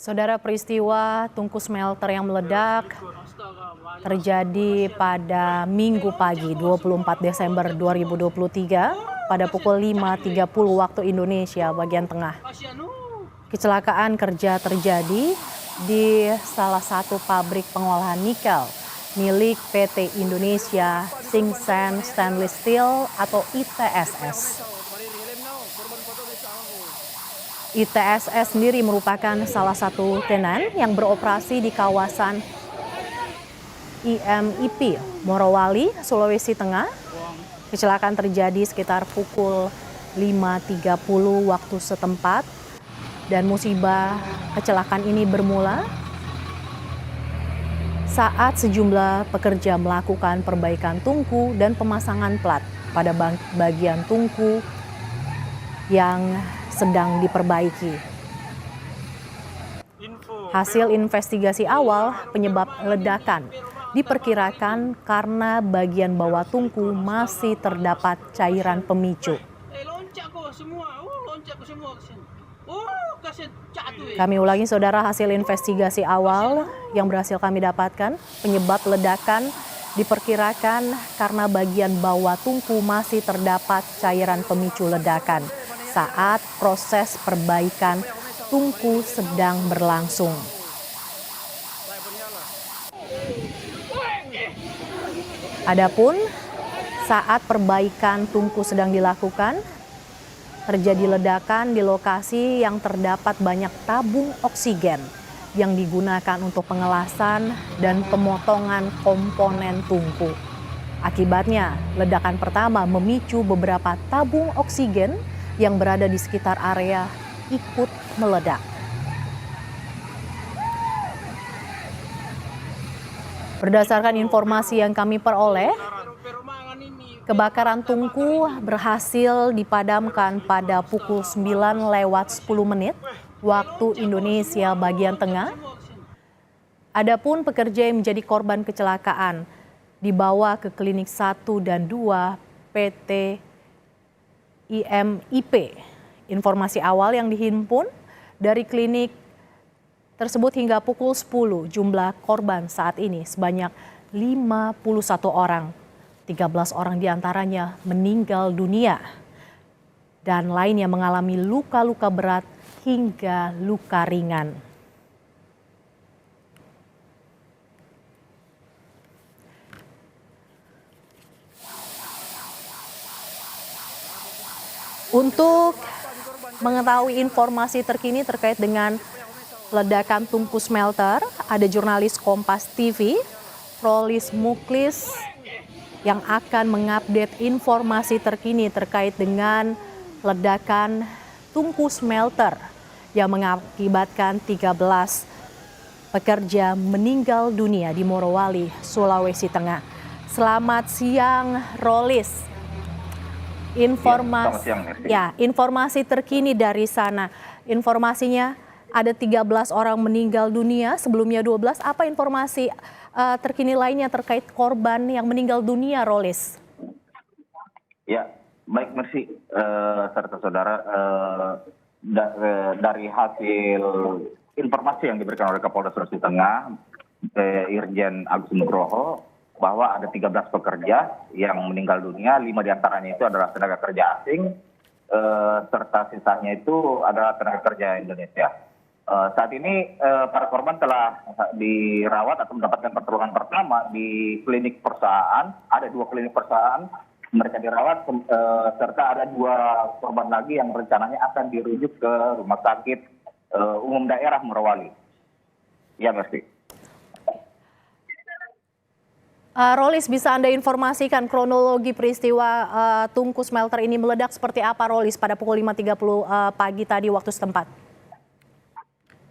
Saudara, peristiwa tungku smelter yang meledak terjadi pada Minggu pagi 24 Desember 2023 pada pukul 5.30 waktu Indonesia bagian tengah. Kecelakaan kerja terjadi di salah satu pabrik pengolahan nikel milik PT Indonesia Tsingshan Stainless Steel atau ITSS. ITSS sendiri merupakan salah satu tenan yang beroperasi di kawasan IMIP, Morowali, Sulawesi Tengah. Kecelakaan terjadi sekitar pukul 5.30 waktu setempat dan musibah kecelakaan ini bermula saat sejumlah pekerja melakukan perbaikan tungku dan pemasangan plat pada bagian tungku yang sedang diperbaiki. Hasil investigasi awal penyebab ledakan diperkirakan karena bagian bawah tungku masih terdapat cairan pemicu. Kami ulangi saudara, hasil investigasi awal yang berhasil kami dapatkan, penyebab ledakan diperkirakan karena bagian bawah tungku masih terdapat cairan pemicu ledakan saat proses perbaikan tungku sedang berlangsung. Adapun saat perbaikan tungku sedang dilakukan, terjadi ledakan di lokasi yang terdapat banyak tabung oksigen yang digunakan untuk pengelasan dan pemotongan komponen tungku. Akibatnya, ledakan pertama memicu beberapa tabung oksigen yang berada di sekitar area ikut meledak. Berdasarkan informasi yang kami peroleh, kebakaran tungku berhasil dipadamkan pada pukul 9:10 waktu Indonesia bagian tengah. Adapun pekerja yang menjadi korban kecelakaan dibawa ke klinik 1 dan 2 PT IMIP. Informasi awal yang dihimpun dari klinik tersebut hingga pukul 10, jumlah korban saat ini sebanyak 51 orang. 13 orang diantaranya meninggal dunia dan lainnya mengalami luka-luka berat hingga luka ringan. Untuk mengetahui informasi terkini terkait dengan ledakan tungku smelter, ada jurnalis Kompas TV, Rolis Muklis, yang akan mengupdate informasi terkini terkait dengan ledakan tungku smelter yang mengakibatkan 13 pekerja meninggal dunia di Morowali, Sulawesi Tengah. Selamat siang, Rolis. Informasi terkini dari sana. Informasinya ada 13 orang meninggal dunia, sebelumnya 12. Apa informasi terkini lainnya terkait korban yang meninggal dunia, Rolis? Ya, baik, Mercy, serta saudara, dari hasil informasi yang diberikan oleh Kapolda Sulawesi Tengah, Irjen Agus Nugroho, bahwa ada 13 pekerja yang meninggal dunia, 5 diantaranya itu adalah tenaga kerja asing, serta sisanya itu adalah tenaga kerja Indonesia. Saat ini para korban telah dirawat atau mendapatkan pertolongan pertama di klinik perusahaan. Ada 2 klinik perusahaan mereka dirawat, serta ada 2 korban lagi yang rencananya akan dirujuk ke rumah sakit umum daerah Morowali. Ya, Mercy. Rolis, bisa Anda informasikan kronologi peristiwa tungku smelter ini meledak seperti apa, Rolis, pada pukul 5.30 pagi tadi waktu setempat?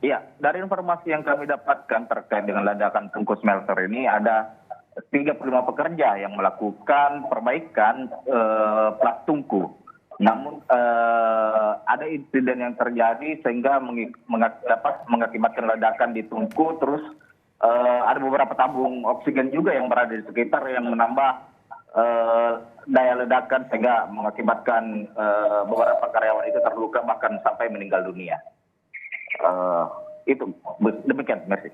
Iya, dari informasi yang kami dapatkan terkait dengan ledakan tungku smelter ini, ada 35 pekerja yang melakukan perbaikan plat tungku. Namun ada insiden yang terjadi sehingga mengakibatkan ledakan di tungku, terus ada beberapa tabung oksigen juga yang berada di sekitar yang menambah daya ledakan sehingga mengakibatkan beberapa karyawan itu terluka bahkan sampai meninggal dunia. Itu demikian, Mercy.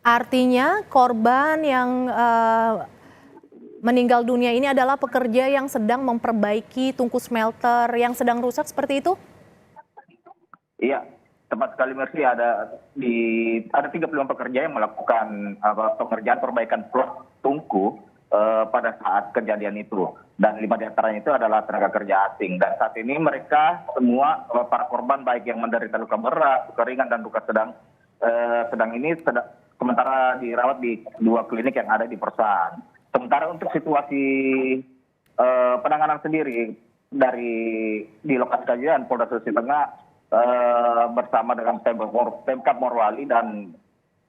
Artinya korban yang meninggal dunia ini adalah pekerja yang sedang memperbaiki tungku smelter yang sedang rusak seperti itu? Iya, tepat sekali, Mercy. Ada 35 pekerja yang melakukan pengerjaan perbaikan blok tungku pada saat kejadian itu, dan 5 diantaranya itu adalah tenaga kerja asing. Dan saat ini mereka semua para korban baik yang menderita luka berat, luka ringan dan luka sedang sementara dirawat di 2 klinik yang ada di perusahaan. Sementara untuk situasi penanganan sendiri di lokasi kejadian, Polda Sulawesi Tengah bersama dengan Pemkab Morowali dan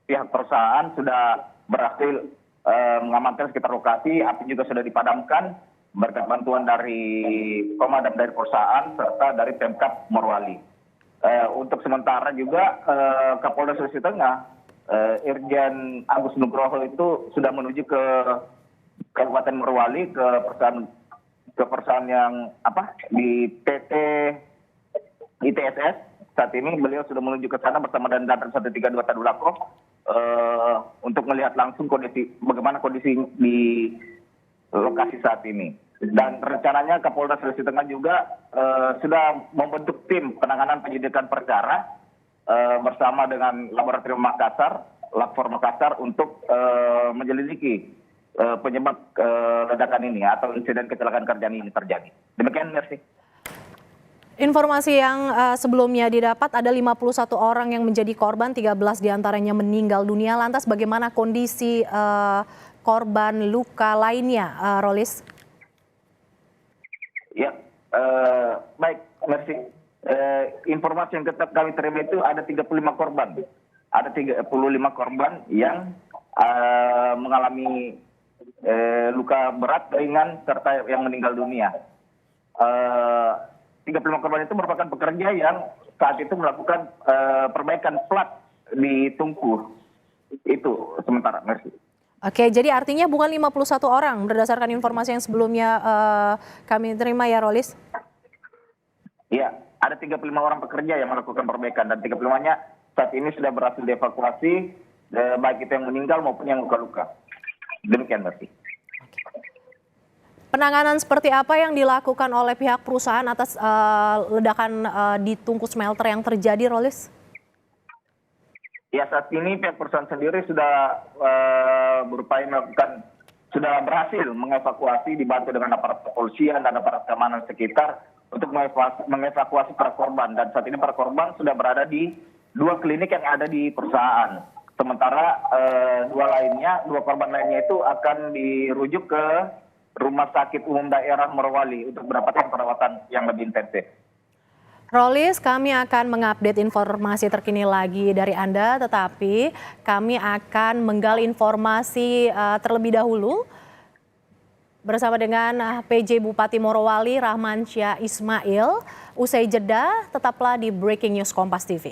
pihak perusahaan sudah berhasil mengamankan sekitar lokasi. Api juga sudah dipadamkan berkat bantuan dari komandan dari perusahaan serta dari Pemkab Morowali. Untuk sementara juga Kapolda Sulawesi Tengah Irjen Agus Nugroho itu sudah menuju ke Kabupaten Morowali ke perusahaan yang di PT ITSS. Saat ini beliau sudah menuju ke sana bersama dan Danram 132 Tadulako untuk melihat langsung bagaimana kondisi di lokasi saat ini. Dan rencananya Kapolda Sulawesi Tengah juga sudah membentuk tim penanganan penyidikan perkara bersama dengan Laboratorium Makassar, Labfor Makassar untuk menyelidiki penyebab ledakan ini atau insiden kecelakaan kerjaan ini terjadi. Demikian, Mercy. Informasi yang sebelumnya didapat ada 51 orang yang menjadi korban, 13 diantaranya meninggal dunia. Lantas bagaimana kondisi korban luka lainnya, Rolis? Ya, baik, Mercy. Informasi yang tetap kami terima itu ada 35 korban. Ada 35 korban yang mengalami luka berat, ringan, serta yang meninggal dunia. 35 korban itu merupakan pekerja yang saat itu melakukan perbaikan plat di tungku. Itu sementara, Mercy. Oke, jadi artinya bukan 51 orang berdasarkan informasi yang sebelumnya kami terima ya, Rolis? Iya, ada 35 orang pekerja yang melakukan perbaikan dan 35-nya saat ini sudah berhasil dievakuasi, baik itu yang meninggal maupun yang luka-luka. Demikian, Mercy. Penanganan seperti apa yang dilakukan oleh pihak perusahaan atas ledakan di tungku smelter yang terjadi, Rolis? Ya, saat ini pihak perusahaan sendiri sudah sudah berhasil mengevakuasi dibantu dengan aparat kepolisian dan aparat keamanan sekitar untuk mengevakuasi para korban. Dan saat ini para korban sudah berada di 2 klinik yang ada di perusahaan. Sementara 2 korban lainnya itu akan dirujuk ke Rumah Sakit Umum Daerah Morowali untuk mendapatkan perawatan yang lebih intensif. Rolis, kami akan mengupdate informasi terkini lagi dari Anda, tetapi kami akan menggali informasi terlebih dahulu bersama dengan PJ Bupati Morowali Rahmansyah Ismail. Usai jeda, tetaplah di Breaking News Kompas TV.